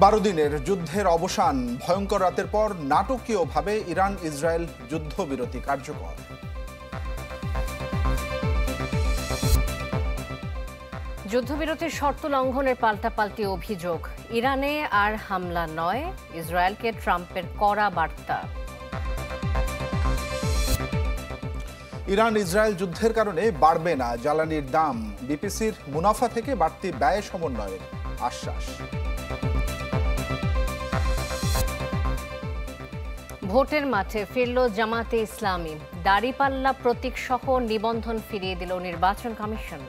12 দিনের যুদ্ধের অবসান, ভয়ঙ্কর রাতের পর নাটকীয়ভাবে ইরান ইসরায়েল যুদ্ধবিরতি কার্যকর। যুদ্ধবিরতির শর্ত লঙ্ঘনের পাল্টাপাল্টি অভিযোগ। ইরানে আর হামলা নয়, ইসরায়েলকে ট্রাম্পের কড়া বার্তা। ইরান ইসরায়েল যুদ্ধের কারণে বাড়বে না জ্বালানির দাম, বিপিসির মুনাফা থেকে বাড়তি ব্যয় সমন্বয়ের আশ্বাস। ভোটের মাঠে ফিরল জামাতে ইসলামী, দাড়িপাল্লা প্রতীক সহ নিবন্ধন ফিরিয়ে দিল নির্বাচন কমিশন।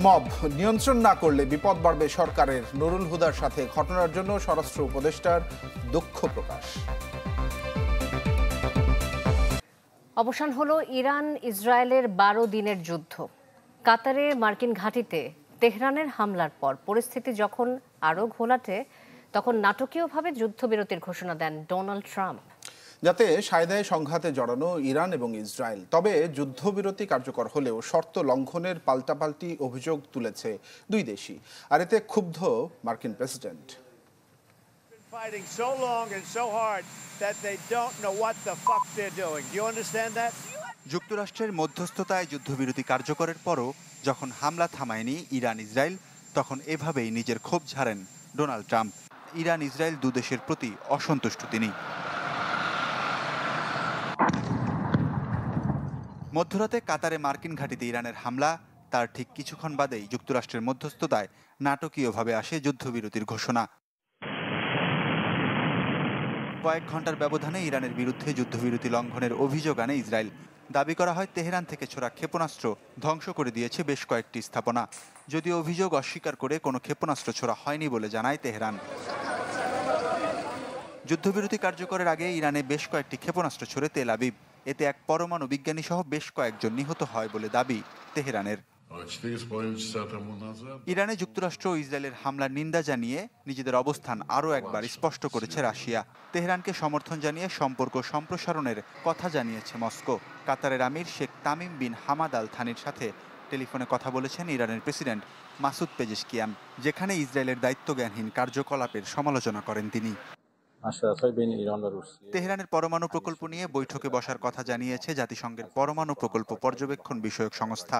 মব নিয়ন্ত্রণ না করলে বিপদ বাড়বে সরকারের, নুরুল হুদার সাথে ঘটনার জন্য স্বরাষ্ট্র উপদেষ্টার দুঃখ প্রকাশ। অবসান হলো ইরান ইসরায়েলের 12 দিনের যুদ্ধ। কাতারে মার্কিন ঘাঁটিতে তেহরানের হামলার পর পরিস্থিতি যখন আরও ঘোলাটে, তখন নাটকীয়ভাবে যুদ্ধবিরতির ঘোষণা দেন ডোনাল্ড ট্রাম্প, যাতে সায়দায় সংঘাতে জড়ানো ইরান এবং ইসরায়েল। তবে যুদ্ধবিরতি কার্যকর হলেও শর্ত লঙ্ঘনের পাল্টাপাল্টি অভিযোগ তুলেছে দুই দেশই, আর এতে ক্ষুব্ধ মার্কিন প্রেসিডেন্ট। যুক্তরাষ্ট্রের মধ্যস্থতায় যুদ্ধবিরতি কার্যকরের পরও যখন হামলা থামায়নি ইরান ইসরায়েল, তখন এভাবেই নিজের ক্ষোভ ঝাড়েন ডোনাল্ড ট্রাম্প। ইরান ইসরায়েল দুদেশের প্রতি অসন্তুষ্ট তিনি। মধ্যরাতে কাতারে মার্কিন ঘাঁটিতে ইরানের হামলা, তার ঠিক কিছুক্ষণ বাদেই যুক্তরাষ্ট্রের মধ্যস্থতায় নাটকীয়ভাবে আসে যুদ্ধবিরতির ঘোষণা। কয়েক ঘন্টার ব্যবধানে ইরানের বিরুদ্ধে যুদ্ধবিরতি লঙ্ঘনের অভিযোগ আনে ইসরায়েল। দাবি করা হয় তেহরান থেকে ছোড়া ক্ষেপণাস্ত্র ধ্বংস করে দিয়েছে বেশ কয়েকটি স্থাপনা, যদিও অভিযোগ অস্বীকার করে কোনো ক্ষেপণাস্ত্র ছোড়া হয়নি বলে জানায় তেহরান। যুদ্ধবিরতি কার্যকরের আগে ইরানে বেশ কয়েকটি ক্ষেপণাস্ত্র ছোড়ে তেল আবিব, এতে এক পরমাণু বিজ্ঞানী সহ বেশ কয়েকজন নিহত হয় বলে দাবি তেহরানের। ইরানে যুক্তরাষ্ট্র ও ইসরায়েলের হামলার নিন্দা জানিয়ে নিজেদের অবস্থান আরও একবার স্পষ্ট করেছে রাশিয়া। তেহরানকে সমর্থন জানিয়ে সম্পর্ক সম্প্রসারণের কথা জানিয়েছে মস্কো। কাতারের আমির Sheikh Tamim bin Hamad Al থানির সাথে টেলিফোনে কথা বলেছেন ইরানের প্রেসিডেন্ট মাসুদ পেজেশকিয়ান, যেখানে ইসরায়েলের দায়িত্বজ্ঞানহীন কার্যকলাপের সমালোচনা করেন তিনি। তেহরানের পরমাণু প্রকল্প নিয়ে বৈঠকে বসার কথা জানিয়েছে জাতিসংঘের পরমাণু প্রকল্প পর্যবেক্ষণ বিষয়ক সংস্থা।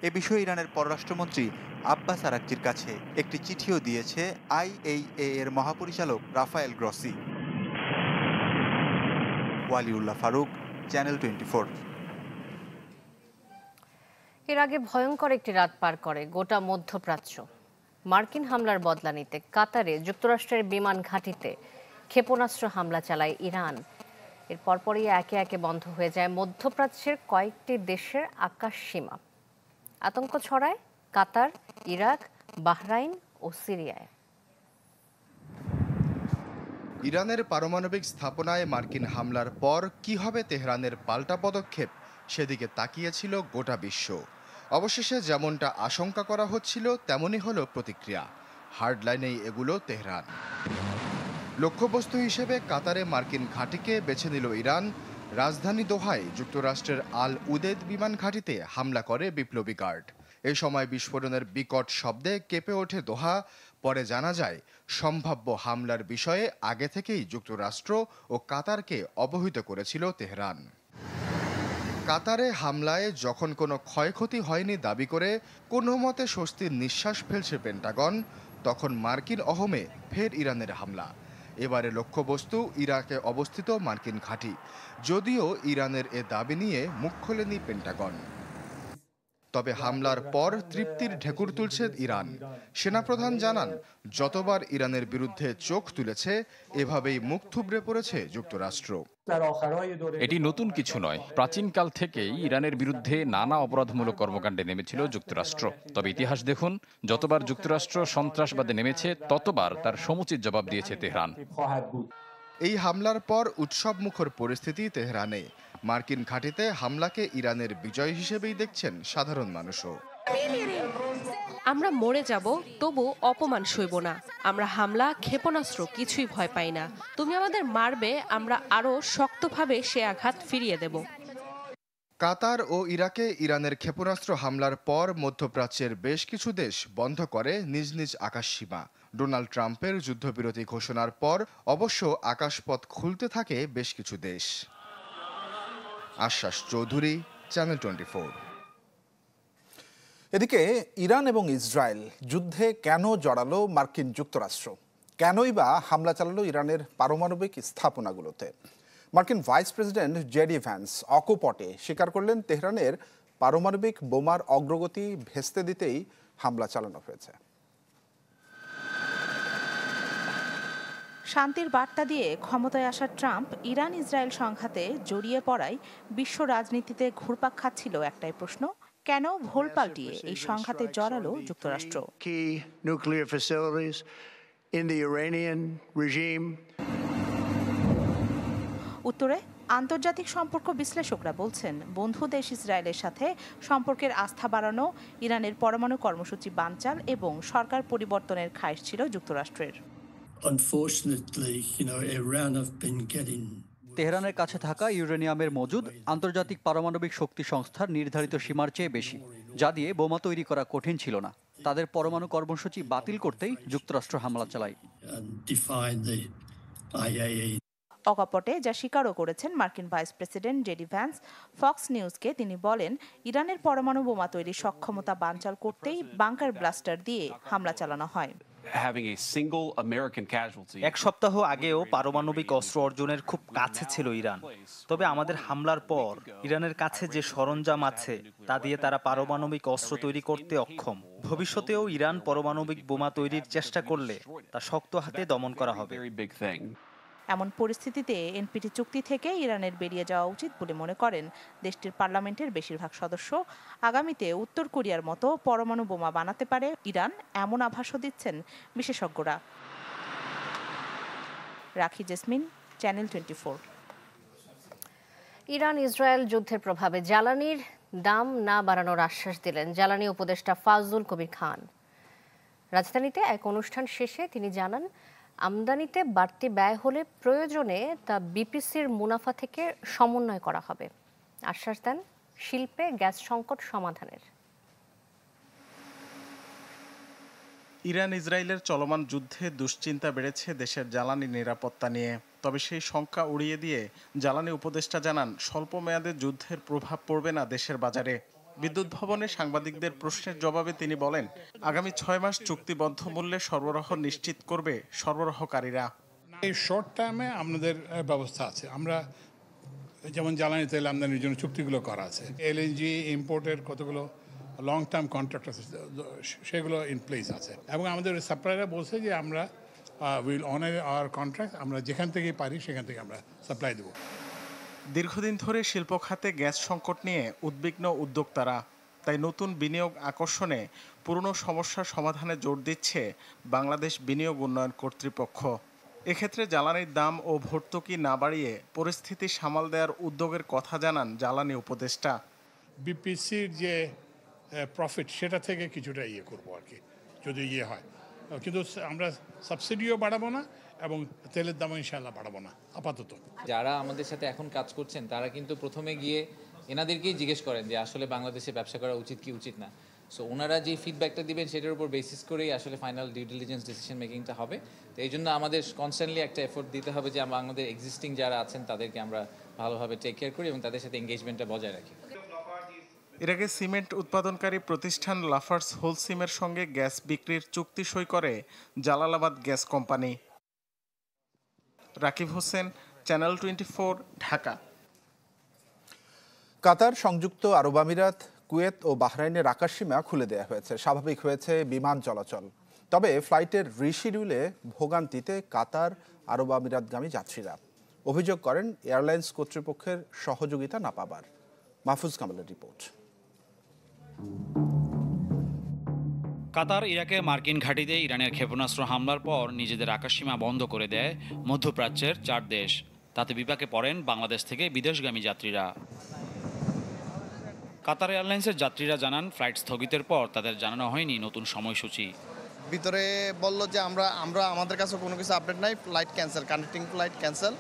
এ বিষয়ে ইরানের পররাষ্ট্রমন্ত্রী আব্বাস আরাকচির কাছে একটি চিঠিও দিয়েছে IAEA এর মহাপরিচালক Rafael Grossi. Waliullah Faruk, channel 24। এর আগে ভয়ঙ্কর একটি রাত পার করে গোটা মধ্যপ্রাচ্য। মার্কিন হামলার বদলা নিতে কাতারে যুক্তরাষ্ট্রের বিমান ঘাঁটিতে ক্ষেপণাস্ত্র হামলা চালায় ইরান। এর পরপরই একে একে বন্ধ হয়ে যায় মধ্যপ্রাচ্যের কয়েকটি দেশের আকাশ সীমা। আতঙ্ক ছড়ায় কাতার, ইরাক, বাহরাইন ও সিরিয়ায়। ইরানের পারমাণবিক স্থাপনায় মার্কিন হামলার পর কি হবে তেহরানের পাল্টা পদক্ষেপ, সেদিকে তাকিয়েছিল গোটা বিশ্ব। অবশেষে যেমনটা আশঙ্কা করা হচ্ছিল তেমনই হলো প্রতিক্রিয়া। হার্ডলাইনেই এগুলো তেহরান। লক্ষ্যবস্তু হিসেবে কাতারে মার্কিন ঘাঁটিকে বেছে নিল ইরান। রাজধানী দোহায় যুক্তরাষ্ট্রের আল উদেদ বিমান ঘাঁটিতে হামলা করে বিপ্লবী গার্ড। এ সময় বিস্ফোরণের বিকট শব্দে কেঁপে ওঠে দোহা। পরে জানা যায় সম্ভাব্য হামলার বিষয়ে আগে থেকেই যুক্তরাষ্ট্র ও কাতারকে অবহিত করেছিল তেহরান। কাতারে হামলায় যখন কোনো ক্ষয়ক্ষতি হয়নি দাবি করে কোনো মতে স্বস্তির নিঃশ্বাস ফেলছে পেন্টাগন, তখন মার্কিন অহমে ফের ইরানের হামলা। এবারে লক্ষ্যবস্তু ইরাকে অবস্থিত মার্কিন ঘাঁটি, যদিও ইরানের এ দাবি নিয়ে মুখ খোলেনি পেন্টাগন। তবে হামলার পর তৃপ্তির ঢেকুর তুলছে ইরান। সেনাপ্রধান জানান, যতবার ইরানের বিরুদ্ধে চোখ তুলেছে এভাবেই মুখ থুবড়ে পড়েছে যুক্তরাষ্ট্র। এটি নতুন কিছু নয়, প্রাচীনকাল থেকেই ইরানের বিরুদ্ধে নানা অপরাধমূলক কর্মকাণ্ডে নেমেছিল যুক্তরাষ্ট্র। তবে ইতিহাস দেখুন, যতবার যুক্তরাষ্ট্র সন্ত্রাসবাদে নেমেছে ততবার তার সমুচিত জবাব দিয়েছে তেহরান। এই হামলার পর উৎসবমুখর পরিস্থিতি তেহরানে। মার্কিন ঘাঁটিতে হামলাকে ইরানের বিজয় হিসেবেই দেখছেন সাধারণ মানুষও। আমরা মরে যাব, তবু অপমান সইব না। আমরা হামলা, ক্ষেপণাস্ত্র কিছুই ভয় পাই না। তুমি আমাদের মারবে, আমরা আরো শক্তভাবে সে আঘাত ফিরিয়ে দেব। কাতার ও ইরাকে ইরানের ক্ষেপণাস্ত্র হামলার পর মধ্যপ্রাচ্যের বেশ কিছু দেশ বন্ধ করে নিজ নিজ আকাশসীমা। ডোনাল্ড ট্রাম্পের যুদ্ধবিরতি ঘোষণার পর অবশ্য আকাশপথ খুলতে থাকে বেশ কিছু দেশ। আশ্বাস চৌধুরী, চ্যানেল 24। এদিকে ইরান এবং ইসরায়েল যুদ্ধে কেন জড়ালো মার্কিন যুক্তরাষ্ট্র? কেনই বা হামলা চালালো ইরানের পারমাণবিক স্থাপনাগুলোতে? মার্কিন ভাইস প্রেসিডেন্ট জেডি ভ্যান্স অকপটে স্বীকার করলেন তেহরানের পারমাণবিক বোমার অগ্রগতি ভেস্তে দিতেই হামলা চালানো হয়েছে। শান্তির বার্তা দিয়ে ক্ষমতায় আসা ট্রাম্প ইরান ইসরায়েল সংঘাতে জড়িয়ে পড়ায় বিশ্ব রাজনীতিতে ঘুরপাক খাচ্ছিল একটাই প্রশ্ন, কেন ভোল পাল্টিয়ে এই সংঘাতে জড়ালো যুক্তরাষ্ট্র? উত্তরে আন্তর্জাতিক সম্পর্ক বিশ্লেষকরা বলছেন, বন্ধু দেশ ইসরায়েলের সাথে সম্পর্কের আস্থা বাড়ানো, ইরানের পরমাণু কর্মসূচি বানচাল এবং সরকার পরিবর্তনের খায়েশ ছিল যুক্তরাষ্ট্রের। তেহরানের কাছে থাকা ইউরেনিয়ামের মজুদ আন্তর্জাতিক পারমাণবিক শক্তি সংস্থার নির্ধারিত সীমার চেয়ে বেশি, যা দিয়ে বোমা তৈরি করা কঠিন ছিল না। তাদের পরমাণু কর্মসূচি বাতিল করতেই যুক্তরাষ্ট্র হামলা চালায়। অকপটে যা স্বীকারও করেছেন মার্কিন vice president JD Vance. Fox নিউজকে তিনি বলেন, ইরানের পরমাণু বোমা তৈরির সক্ষমতা বানচাল করতেই বাংকার ব্লাস্টার দিয়ে হামলা চালানো হয়। এক সপ্তাহ আগেও পারমাণবিক অস্ত্র অর্জনের খুব কাছে ছিল ইরান। তবে আমাদের হামলার পর ইরানের কাছে যে সরঞ্জাম আছে তা দিয়ে তারা পারমাণবিক অস্ত্র তৈরি করতে অক্ষম। ভবিষ্যতেও ইরান পারমাণবিক বোমা তৈরির চেষ্টা করলে তা শক্ত হাতে দমন করা হবে। এমন পরিস্থিতিতে এনপিটি চুক্তি থেকে ইরানের বেরিয়ে যাওয়া উচিত বলে মনে করেন দেশটির পার্লামেন্টের বেশিরভাগ সদস্য। আগামীতে উত্তর কোরিয়ার মতো পরমাণু বোমা বানাতে পারে ইরান, এমন আভাসও দিচ্ছেন বিশেষজ্ঞরা। রাখি জেসমিন, চ্যানেল 24। ইরান ইসরায়েল যুদ্ধের প্রভাবে জ্বালানির দাম না বাড়ানোর আশ্বাস দিলেন জ্বালানি উপদেষ্টা ফাজলুল কবির খান। রাজধানীতে এক অনুষ্ঠান শেষে তিনি জানান, আমদানিতে বাড়তি ব্যয় হলে প্রয়োজনে তা বিপিসির মুনাফা থেকে সমন্বয় করা হবে। আশ্বাস দেন শিল্পে গ্যাস সংকট সমাধানের। ইরান ইসরায়েলের চলমান যুদ্ধে দুশ্চিন্তা বেড়েছে দেশের জ্বালানি নিরাপত্তা নিয়ে। তবে সেই শঙ্কা উড়িয়ে দিয়ে জ্বালানি উপদেষ্টা জানান, স্বল্প মেয়াদে যুদ্ধের প্রভাব পড়বে না দেশের বাজারে। বিদ্যুৎ ভবনে সাংবাদিকদের প্রশ্নের জবাবে তিনি বলেন, আগামী 6 মাস চুক্তিবদ্ধ মূল্যে সরবরাহ নিশ্চিত করবে সরবরাহকারীরা। এই শর্ট টার্মে আমাদের ব্যবস্থা আছে। আমরা যেমন জ্বালানি তেল আমদানির জন্য চুক্তিগুলো করা আছে, এলএনজি ইম্পোর্টের কতগুলো লং টার্ম কন্ট্রাক্ট আছে, সেগুলো ইন প্লেস আছে। এবং আমাদের সাপ্লায়াররা বলছে যে আমরা উইল অনার আওয়ার কন্ট্রাক্ট, আমরা যেখান থেকে পারি সেখান থেকে আমরা সাপ্লাই দেবো। দীর্ঘদিন ধরে শিল্প খাতে গ্যাস সংকট নিয়ে উদ্বিগ্ন উদ্যোক্তারা। তাই নতুন বিনিয়োগ আকর্ষণে পুরনো সমস্যার সমাধানে জোর দিচ্ছে বাংলাদেশ বিনিয়োগ উন্নয়ন কর্তৃপক্ষ। এক্ষেত্রে জ্বালানির দাম ও ভর্তুকি না বাড়িয়ে পরিস্থিতি সামাল দেওয়ার উদ্যোগের কথা জানান জ্বালানি উপদেষ্টা। বিপিসির যে প্রফিট সেটা থেকে কিছুটা করবো আর কি, যদি হয়। কিন্তু আমরা সাবসিডিও বাড়াবো না এবং তেলের দামও ইনশাআল্লাহ বাড়াবো না আপাতত। যারা আমাদের সাথে এখন কাজ করছেন তারা কিন্তু প্রথমে গিয়ে এনাদেরকেই জিজ্ঞেস করেন যে আসলে বাংলাদেশে ব্যবসা করা উচিত কি উচিত না। সো ওনারা যে ফিডব্যাকটা দিবেন সেটার উপর বেসিস করেই আসলে ফাইনাল ডিউ ডিলিজেন্স ডিসিশন মেকিংটা হবে। তো এই জন্য আমাদের কনস্ট্যান্টলি একটা এফোর্ট দিতে হবে যে আমরা আমাদের এক্সিস্টিং যারা আছেন তাদেরকে আমরা ভালোভাবে টেক কেয়ার করি এবং তাদের সাথে এঙ্গেজমেন্টটা বজায় রাখি। এর আগে সিমেন্ট উৎপাদনকারী প্রতিষ্ঠান লাফার্স হোলসিমের সঙ্গে গ্যাস বিক্রির চুক্তি সই করে Jalalabad gas company. Rakib Hossain, channel 24, Dhaka. Qatar, সংযুক্ত আরব আমিরাত, কুয়েত ও বাহরাইনের আকাশসীমা খুলে দেওয়া হয়েছে, স্বাভাবিক হয়েছে বিমান চলাচল। তবে ফ্লাইটের রিশিডিউলে ভোগান্তিতে কাতার, আরব আমিরাতগামী যাত্রীরা অভিযোগ করেন এয়ারলাইন্স কর্তৃপক্ষের সহযোগিতা না পাবার। মাহফুজ কামালের রিপোর্ট। কাতার ইরাকে মার্কিন ঘাঁটিতে ইরানের ক্ষেপণাস্ত্র হামলার পর নিজেদের আকাশসীমা বন্ধ করে দেয় মধ্যপ্রাচ্যের 4 দেশ। তাতে বিপাকে পড়েন বাংলাদেশ থেকে বিদেশগামী যাত্রীরা। কাতার এয়ারলাইন্সের যাত্রীরা জানান, ফ্লাইট স্থগিতের পর তাদের জানানো হয়নি নতুন সময়সূচি। ভিতরে বলল যে আমরা আমাদের কাছে কোনো কিছু আপডেট নাই, flight cancel, connecting flight cancel.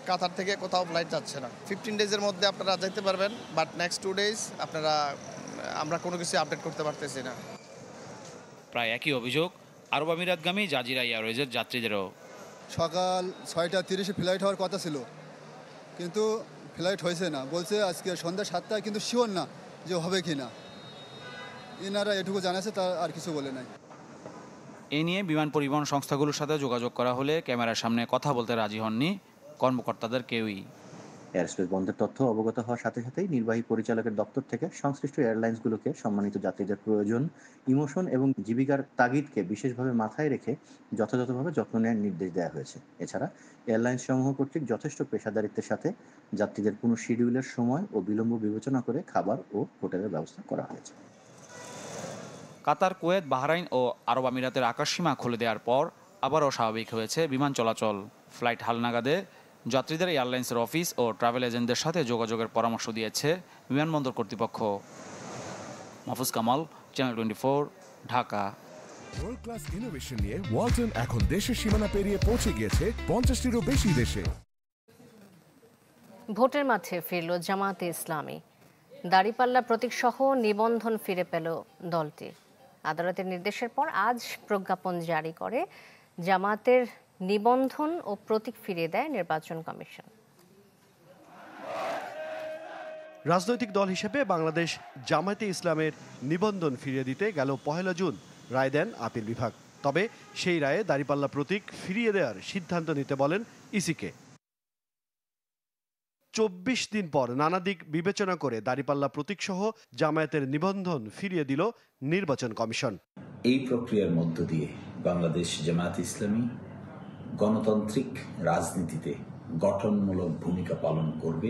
Qatar থেকে কোথাও ফ্লাইট যাচ্ছে না। 15 ডেজের মধ্যে আপনারা যেতে পারবেন, বাট নেক্সট 2 ডেজ আমরা কোনো কিছু আপডেট করতে পারতেছি না। প্রায় একই অভিযোগ আরব আমিরাতগামী জাজিরা এয়ারওয়েজের যাত্রীদেরও। সকাল 6:30 ফ্লাইট হওয়ার কথা ছিল, কিন্তু ফ্লাইট হয়েছে না, বলছে আজকে সন্ধ্যা 7টায়, কিন্তু শিওর না যে হবে কি না। এনারা এটুকু জানাচ্ছে, তা আর কিছু বলে নাই। এ নিয়ে বিমান পরিবহন সংস্থাগুলোর সাথে যোগাযোগ করা হলে ক্যামেরার সামনে কথা বলতে রাজি হননি কর্মকর্তাদের কেউই। এয়ারস্পেস বন্ধের তথ্য অবগত হওয়ার সাথে সাথেই নির্বাহী পরিচালকের দপ্তর থেকে সংশ্লিষ্ট এয়ারলাইন্সগুলোকে সম্মানিত যাত্রীদের প্রয়োজন, ইমোশন এবং জীবিকার তাগিদকে বিশেষভাবে মাথায় রেখে যথাযথভাবে যত্ন নেওয়ার নির্দেশ দেওয়া হয়েছে। এছাড়া এয়ারলাইন্স সমূহ কর্তৃক যথেষ্ট পেশাদারিত্বের সাথে যাত্রীদের পুনঃ শিডিউলের সময় ও বিলম্ব বিবেচনা করে খাবার ও হোটেলের ব্যবস্থা করা হয়েছে। কাতার, কুয়েত, বাহরাইন ও আরব আমিরাতের আকাশসীমা খুলে দেওয়ার পর আবারও স্বাভাবিক হয়েছে বিমান চলাচল। ফ্লাইট হালনাগাদে যাত্রীদের এয়ারলাইন্সের অফিস ও ট্রাভেল এজেন্টদের সাথে যোগাযোগের পরামর্শ দিয়েছে বিমানবন্দর কর্তৃপক্ষ। Mahfuz Kamal, channel 24, Dhaka. World class innovation নিয়ে ওয়ালটন এখন দেশের সীমানা পেরিয়ে পৌঁছে গিয়েছে 50টিরও বেশি দেশে। ভোটের মাঠে ফিরল জামায়াতে ইসলামী। দাড়িপাল্লা প্রতীকসহ নিবন্ধন ফিরে পেল দলটি। আদালতের নির্দেশের পর আজ প্রজ্ঞাপন জারি করে জামায়াতের নিবন্ধন ও প্রতীক ফিরিয়ে দেয় নির্বাচন কমিশন। রাজনৈতিক দল হিসেবে বাংলাদেশ জামায়াতে ইসলামের নিবন্ধন ফিরিয়ে দিতে গেল 1 জুন রায় দেন আপিল বিভাগ। তবে সেই রায়ে দাড়িপাল্লা প্রতীক ফিরিয়ে দেওয়ার সিদ্ধান্ত নিতে বলেন ইসিকে। 24 দিন পর নানা দিক বিবেচনা করে দাড়িপাল্লা প্রতীকসহ জামায়াতের নিবন্ধন ফিরিয়ে দিল নির্বাচন কমিশন। এই প্রক্রিয়ার মধ্য দিয়ে বাংলাদেশ জামায়াতে ইসলামী গণতান্ত্রিক রাজনীতিতে গঠনমূলক ভূমিকা পালন করবে,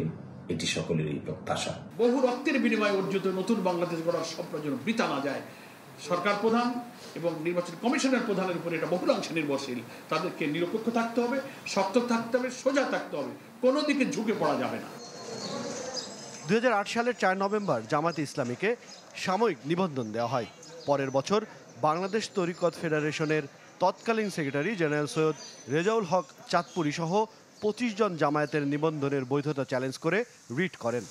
এটি সকলেরই প্রত্যাশা। বহু রক্তের বিনিময়ে অর্জিত নতুন বাংলাদেশ গড়ার স্বপ্ন যেন বৃথা না যায়। সরকার প্রধান এবং নির্বাচন কমিশনের প্রধানের উপর এটা বহুলাংশে নির্ভরশীল। তাদেরকে নিরপেক্ষ থাকতে হবে, শক্ত থাকতে হবে, সোজা থাকতে হবে, কোনো দিকে ঝুঁকে পড়া যাবে না। 2008 সালের 4 নভেম্বর জামায়াতে ইসলামীকে সাময়িক নিবন্ধন দেওয়া হয়। পরের বছর বাংলাদেশ তরিকত ফেডারেশনের তৎকালীন সেক্রেটারি জেনারেল সৈয়দ রেজাউল হক চাঁদপুরি সহ 25 জন জামায়াতের নিবন্ধনের বৈধতা চ্যালেঞ্জ করে রিট করেন।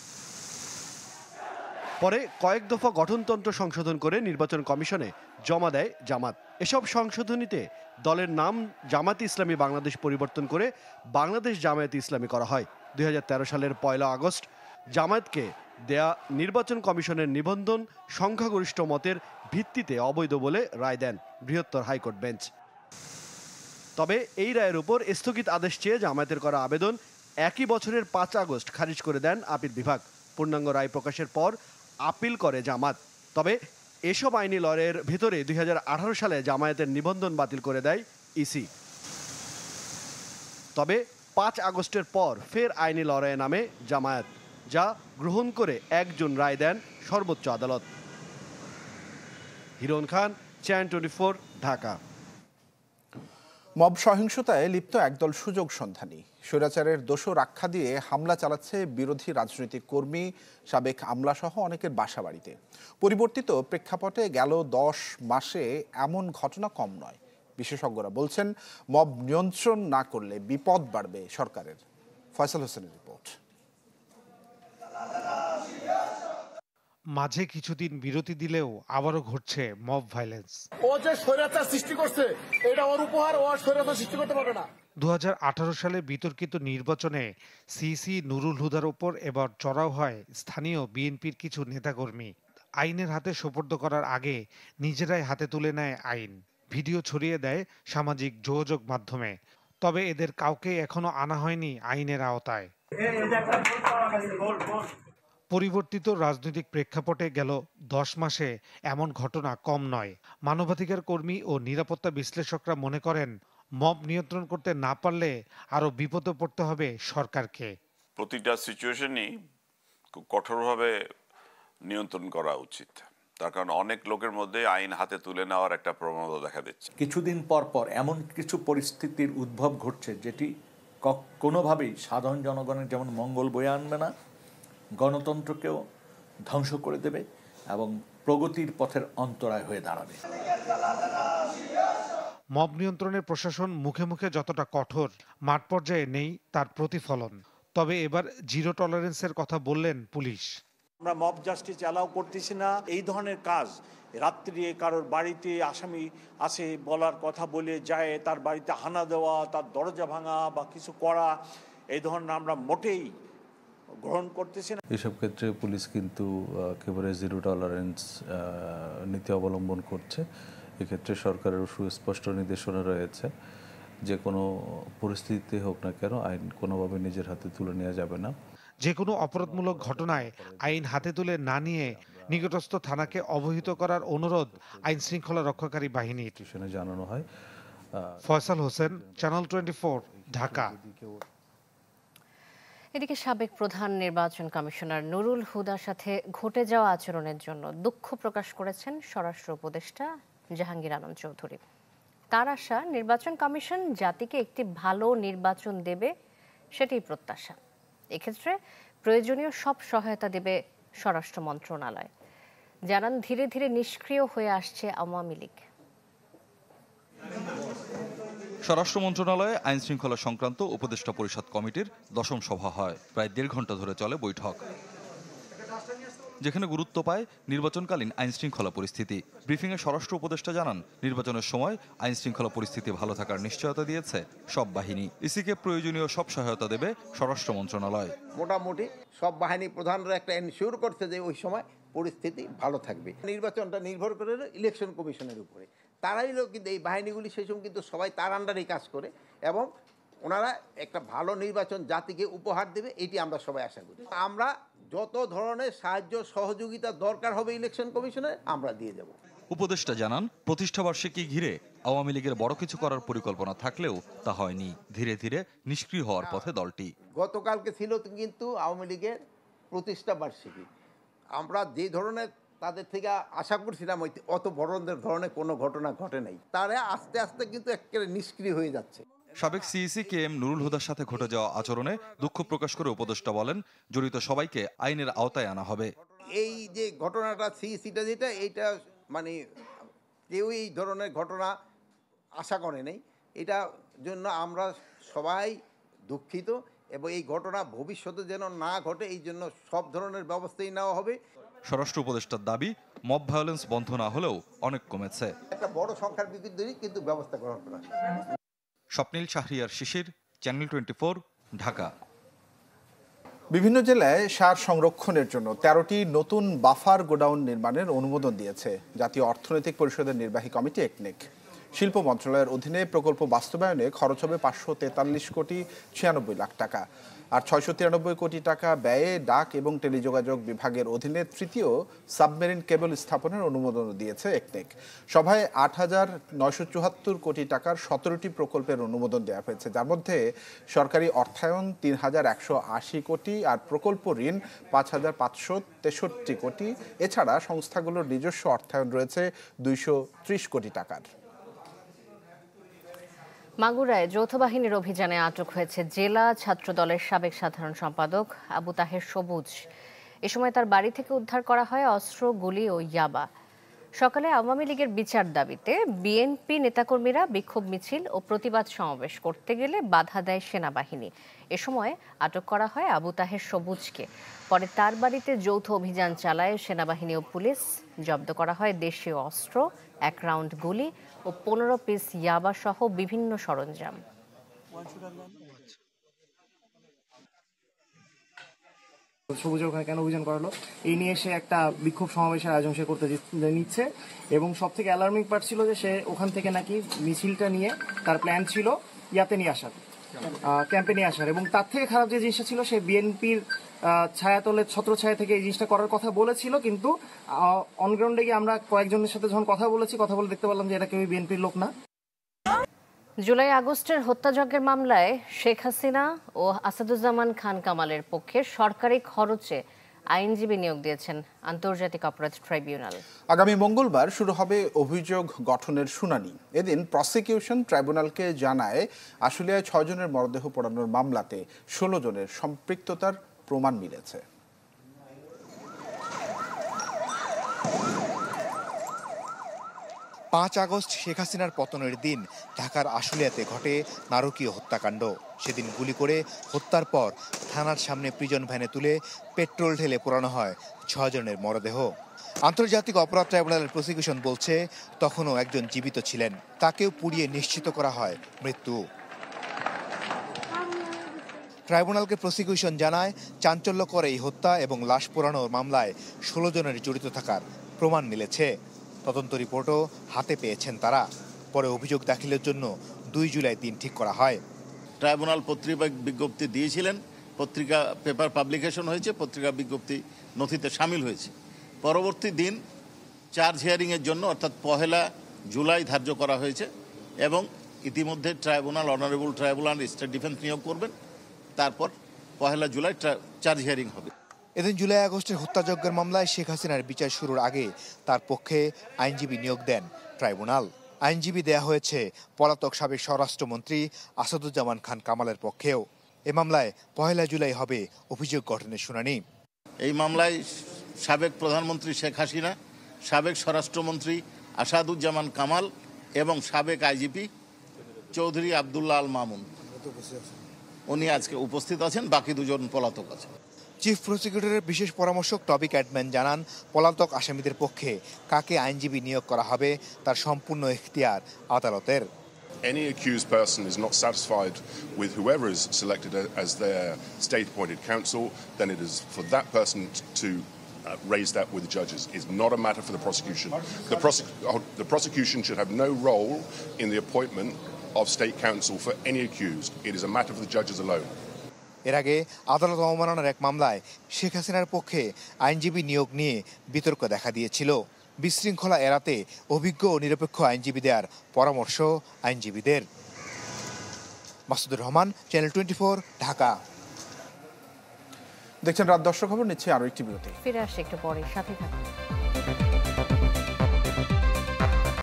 পরে কয়েক দফা গঠনতন্ত্র সংশোধন করে নির্বাচন কমিশনে জমা দেয় জামাত। এসব সংশোধনীতে দলের নাম জামায়াতে ইসলামী বাংলাদেশ পরিবর্তন করে বাংলাদেশ জামায়াতে ইসলামী করা হয়। 2013 সালের 1 আগস্ট জামায়াতকে দেয়া নির্বাচন কমিশনের নিবন্ধন সংখ্যাগরিষ্ঠ মতের ভিত্তিতে অবৈধ বলে রায় দেন বৃহত্তর হাইকোর্ট বেঞ্চ। তবে এই রায়ের উপর স্থগিত আদেশ চেয়ে জামায়াতের করা আবেদন একই বছরের 5 আগস্ট খারিজ করে দেন আপিল বিভাগ। পূর্ণাঙ্গ রায় প্রকাশের পর আপিল করে জামাত। তবে এসব আইনি লড়াইয়ের ভেতরে 2018 সালে জামায়াতের নিবন্ধন বাতিল করে দেয় ইসি। তবে 5 আগস্টের পর ফের আইনি লড়াইয়ে নামে জামায়াত, যা গ্রহণ করে 1 জুন রায় দেন সর্বোচ্চ আদালত। হিরণ খান, চ্যানেল 24, ঢাকা। মব সহিংসতায় লিপ্ত একদল সুযোগ সন্ধানী স্বৈরাচারের দোষর আখ্যা দিয়ে হামলা চালাচ্ছে বিরোধী রাজনৈতিক কর্মী, সাবেক আমলাসহ অনেকের বাসাবাড়িতে। পরিবর্তিত প্রেক্ষাপটে গেল 10 মাসে এমন ঘটনা কম নয়। বিশেষজ্ঞরা বলছেন, মব নিয়ন্ত্রণ না করলে বিপদ বাড়বে সরকারের। ফয়সাল হোসেনের রিপোর্ট। মাঝে কিছুদিন বিরতি দিলেও আবারও ঘটছে মব ভায়োলেন্স। ও যে স্বৈরাচার সৃষ্টি করছে, এটা ওর উপহার, ও স্বৈরাচার সৃষ্টি করতে পারবে না। 2018 সালে বিতর্কিত নির্বাচনে সিসি নুরুল হুদার ওপর এবার চড়াও হয় স্থানীয় বিএনপির কিছু নেতাকর্মী। আইনের হাতে সোপর্দ করার আগে নিজেরাই হাতে তুলে নেয় আইন। ভিডিও ছড়িয়ে দেয় সামাজিক যোগাযোগ মাধ্যমে। তবে এদের কাউকে এখনো আনা হয়নি আইনের আওতায়। পরিবর্তিত রাজনৈতিক প্রেক্ষাপটে গেল 10 মাসে এমন ঘটনা কম নয়। মানবাধিকার কর্মী ও নিরাপত্তা বিশ্লেষকরা মনে করেন, মব নিয়ন্ত্রণ করতে না পারলে আরো বিপদে পড়তে হবে সরকারকে। প্রতিটা সিচুয়েশনই খুব কঠোরভাবে নিয়ন্ত্রণ করা উচিত, তার কারণ অনেক লোকের মধ্যে আইন হাতে তুলে নেওয়ার একটা প্রবণতা দেখা দিচ্ছে। কিছুদিন পর পর এমন কিছু পরিস্থিতির উদ্ভব ঘটছে যেটি কোনোভাবেই সাধারণ জনগণের যেমন মঙ্গল বয়ে আনবে না, গণতন্ত্রকেও ধ্বংস করে দেবে এবং প্রগতির পথের অন্তরায় হয়ে দাঁড়াবে। মব নিয়ন্ত্রণের প্রশাসন মুখে মুখে যতটা কঠোর, মাঠ পর্যায়ে নেই তার প্রতিফলন। তবে এবার জিরো টলারেন্সের কথা বললেন পুলিশ। আমরা মব জাস্টিস অ্যালাউ করতেছি না। এই ধরনের কাজ রাত্রি কারোর বাড়িতে আসামি আসে বলার কথা বলে যায়, তার বাড়িতে হানা দেওয়া, তার দরজা ভাঙা বা কিছু করা, এই ধরনের আমরা মোটেই গ্রহণ করতেছি না। এসব ক্ষেত্রে পুলিশ কিন্তু একেবারে জিরো টলারেন্স নীতি অবলম্বন করছে। এক্ষেত্রে সরকারের সুস্পষ্ট নির্দেশনা রয়েছে, যে কোনো পরিস্থিতিতে হোক না কেন আইন কোনোভাবে নিজের হাতে তুলে নেওয়া যাবে না। যে কোনো অপরাধমূলক ঘটনায় আইন হাতে তুলে না নিয়ে নিকটস্থ থানাকে অবহিত করার অনুরোধ আইন শৃঙ্খলা রক্ষাকারী বাহিনীর। জানানো হয়। ফয়সাল হোসেন, চ্যানেল 24, ঢাকা। এদিকে সাবেক প্রধান নির্বাচন কমিশনার নুরুল হুদার সাথে ঘটে যাওয়া আচরণের জন্য দুঃখ প্রকাশ করেছেন স্বরাষ্ট্র উপদেষ্টা জাহাঙ্গীর আলম চৌধুরী। তার আশা, নির্বাচন কমিশন জাতিকে একটি ভালো নির্বাচন দেবে, সেটাই প্রত্যাশা। এক্ষেত্রে প্রয়োজনীয় সব সহায়তা দেবে স্বরাষ্ট্র মন্ত্রণালয়। জানান, ধীরে ধীরে নিষ্ক্রিয় হয়ে আসছে আওয়ামী লীগ। স্বরাষ্ট্র মন্ত্রণালয়ে আইন শৃঙ্খলা সংক্রান্ত উপদেষ্টা পরিষদ কমিটির 10ম সভা হয়। প্রায় 1.5 ঘন্টা ধরে চলে বৈঠক, যেখানে গুরুত্ব পায় নির্বাচনকালীন আইন শৃঙ্খলা পরিস্থিতি। ব্রিফিংয়ে স্বরাষ্ট্র উপদেষ্টা জানান, নির্বাচনের সময় আইন শৃঙ্খলা পরিস্থিতি ভালো থাকার নিশ্চয়তা দিয়েছে সব বাহিনী। ইসিকে প্রয়োজনীয় সব সহায়তা দেবে স্বরাষ্ট্র মন্ত্রণালয়। মোটামুটি সব বাহিনী প্রধানরা একটা এনশিওর করছে যে ওই সময় পরিস্থিতি ভালো থাকবে। নির্বাচনটা নির্ভর করে ইলেকশন কমিশনের উপরে। তারাই কিন্তু এই বাহিনীগুলি সেই সময় কিন্তু সবাই তার আন্ডারেই কাজ করে এবং ওনারা একটা ভালো নির্বাচন জাতিকে উপহার দেবে, এটি আমরা সবাই আশা করি। আমরা যত ধরনের সাহায্য সহযোগিতা দরকার হবে ইলেকশন কমিশনে আমরা দিয়ে যাব। উপদেষ্টা জানান, প্রতিষ্ঠাবার্ষিকী ঘিরে আওয়ামী লীগের বড় কিছু করার পরিকল্পনা থাকলেও তা হয়নি। ধীরে ধীরে নিষ্ক্রিয় হওয়ার পথে দলটি। গতকালকে ছিল কিন্তু আওয়ামী লীগের প্রতিষ্ঠা বার্ষিকী। আমরা যে ধরনের তাদের থেকে আশা করছিলাম অত বড় ধরনের কোনো ঘটনা ঘটে নাই। তারা আস্তে আস্তে কিন্তু একেবারে নিষ্ক্রিয় হয়ে যাচ্ছে। সাবেক সিইসি কে এম নুরুল হুদার সাথে ঘটে যাওয়া আচরণে দুঃখ প্রকাশ করে উপদেষ্টা বলেন, জড়িত সবাইকে আইনের আওতায় আনা হবে। এই যে ঘটনাটা সিইসিটা যেটা, এইটা মানে কেউ এই ধরনের ঘটনা আশা করে নাই। এটা জন্য আমরা সবাই দুঃখিত এবং এই ঘটনা ভবিষ্যতে যেন না ঘটে এই জন্য সব ধরনের ব্যবস্থাই নেওয়া হবে। স্বরাষ্ট্র উপদেষ্টার দাবি, মব ভায়োলেন্স বন্ধ না হলেও অনেক কমেছে। একটা বড় সংখ্যার বিরুদ্ধে কিন্তু ব্যবস্থা গ্রহণ করা। স্বপ্নিল শাহরিয়ার শিশির, চ্যানেল 24, ঢাকা। বিভিন্ন জেলায় সার সংরক্ষণের জন্য 13টি নতুন বাফার গোডাউন নির্মাণের অনুমোদন দিয়েছে জাতীয় অর্থনৈতিক পরিষদের নির্বাহী কমিটি একনেক। শিল্প মন্ত্রণালয়ের অধীনে প্রকল্প বাস্তবায়নে খরচ হবে 543 কোটি 96 লাখ টাকা। আর 693 কোটি টাকা ব্যয়ে ডাক এবং টেলিযোগাযোগ বিভাগের অধীনে তৃতীয় সাবমেরিন কেবল স্থাপনের অনুমোদন দিয়েছে একনেক। সভায় 8,974 কোটি টাকার 17টি প্রকল্পের অনুমোদন দেওয়া হয়েছে, যার মধ্যে সরকারি অর্থায়ন 3,180 কোটি আর প্রকল্প ঋণ 5,563 কোটি। এছাড়া সংস্থাগুলোর নিজস্ব অর্থায়ন রয়েছে 230 কোটি টাকার। মাগুরায় যৌথ বাহিনীর অভিযানে আটক হয়েছে জেলা ছাত্র দলের সাবেক সাধারণ সম্পাদক আবু তাহের সবুজ। এ সময় তার বাড়ি থেকে উদ্ধার করা হয় অস্ত্র, গুলি ও ইয়াবা। সকালে আওয়ামী লীগের বিচার দাবিতে বিএনপি নেতাকর্মীরা বিক্ষোভ মিছিল ও প্রতিবাদ সমাবেশ করতে গেলে বাধা দেয় সেনাবাহিনী। এ সময় আটক করা হয় আবু তাহের সবুজকে। পরে তার বাড়িতে যৌথ অভিযান চালায় সেনাবাহিনী ও পুলিশ। জব্দ করা হয় দেশীয় অস্ত্র, 1 রাউন্ড গুলি ও 15 পিস ইয়াবা সহ বিভিন্ন সরঞ্জাম। সবুজের ওখানে কেন অভিযান করালো এই নিয়ে সে একটা বিক্ষোভ সমাবেশের আয়োজন সে করতে নিচ্ছে এবং সব থেকে অ্যালার্মিং পার্ট ছিল যে সে ওখান থেকে নাকি মিছিলটা নিয়ে তার প্ল্যান ছিল ইয়াতে নিয়ে আসার, ক্যাম্পে নিয়ে আসার। এবং তার থেকে খারাপ যে জিনিসটা ছিল, সে বিএনপির ছায়াতলে ছত্রছায়া থেকে এই জিনিসটা করার কথা বলেছিল, কিন্তু অনগ্রাউন্ডে গিয়ে আমরা কয়েকজনের সাথে যখন কথা বলে দেখতে পারলাম যে এটা কেউ বিএনপির লোক না। জুলাই আগস্টের হত্যাযজ্ঞের মামলায় শেখ হাসিনা ও আসাদুজ্জামান খান কামালের পক্ষে সরকারি খরচে আইনজীবী নিয়োগ দিয়েছেন আন্তর্জাতিক অপরাধ ট্রাইব্যুনাল। আগামী মঙ্গলবার শুরু হবে অভিযোগ গঠনের শুনানি। এদিন প্রসিকিউশন ট্রাইব্যুনালকে জানায় আশুলিয়ায় 6 জনের মরদেহ পোড়ানোর মামলাতে 16 জনের সম্পৃক্ততার প্রমাণ মিলেছে। 5 আগস্ট শেখ হাসিনার পতনের দিন ঢাকার আশুলিয়াতে ঘটে নারকীয় হত্যাকাণ্ড। সেদিন গুলি করে হত্যার পর থানার সামনে প্রিজন ভ্যানে তুলে পেট্রোল ঢেলে পোড়ানো হয় 6 জনের মরদেহ। আন্তর্জাতিক অপরাধ ট্রাইব্যুনালের প্রসিকিউশন বলছে তখনও একজন জীবিত ছিলেন, তাকেও পুড়িয়ে নিশ্চিত করা হয় মৃত্যু। ট্রাইব্যুনালকে প্রসিকিউশন জানায় চাঞ্চল্যকর এই হত্যা এবং লাশ পোড়ানোর মামলায় 16 জনের জড়িত থাকার প্রমাণ মিলেছে। তদন্ত রিপোর্টও হাতে পেয়েছেন তারা। পরে অভিযোগ দাখিলের জন্য 2 জুলাই দিন ঠিক করা হয়। ট্রাইব্যুনাল পত্রিকা বিজ্ঞপ্তি দিয়েছিলেন, পত্রিকা পেপার পাবলিকেশন হয়েছে, পত্রিকা বিজ্ঞপ্তি নথিতে সামিল হয়েছে। পরবর্তী দিন চার্জ হিয়ারিংয়ের জন্য অর্থাৎ 1 জুলাই ধার্য করা হয়েছে এবং ইতিমধ্যে tribunal honourable tribunal state defence নিয়োগ করবেন। তারপর 1 জুলাই চার্জ হিয়ারিং হবে। এদিন জুলাই আগস্টের হত্যাযজ্ঞের মামলায় শেখ হাসিনার বিচার শুরুর আগে তার পক্ষে আইনজীবী নিয়োগ দেন ট্রাইব্যুনাল। আইনজীবী দেয়া হয়েছে পলাতক সাবেক স্বরাষ্ট্রমন্ত্রী আসাদুজ্জামান খান কামালের পক্ষেও। এ মামলায় 1 জুলাই হবে অভিযোগ গঠনের শুনানি। এই মামলায় সাবেক প্রধানমন্ত্রী শেখ হাসিনা, সাবেক স্বরাষ্ট্রমন্ত্রী আসাদুজ্জামান কামাল এবং সাবেক আইজিপি চৌধুরী আবদুল্লাহ আল মামুন উনি আজকে উপস্থিত আছেন, বাকি 2 জন পলাতক আছেন। চিফ প্রসিকিউটরের বিশেষ পরামর্শক টবি ক্যাটম্যান জানান, পলাতক আসামিদের পক্ষে কাকে আইনজীবী নিয়োগ করা হবে তার সম্পূর্ণ এখতিয়ার আদালতের। Any accused person is not satisfied with whoever is selected as their state-appointed counsel, then it is for that person to raise that with the judges. It's not a matter for the prosecution. The prosecution should have no role in the appointment of state counsel for any accused. It is a matter for the judges alone. এর আগে আদালত অবমাননার এক মামলায় শেখ হাসিনার পক্ষে আইনজীবী নিয়োগ নিয়ে বিতর্ক দেখা দিয়েছিল। বিশৃঙ্খলা এড়াতে অভিজ্ঞ ও নিরপেক্ষ আইনজীবী দেওয়ার পরামর্শ আইনজীবীদের। মাসুদুর রহমান, চ্যানেল 24, ঢাকা। দেখছেন রাত 10 খবর, নিচ্ছে আরো একটি বিরতি। ফিরে আসছে একটু পরে, সাথে থাকুন।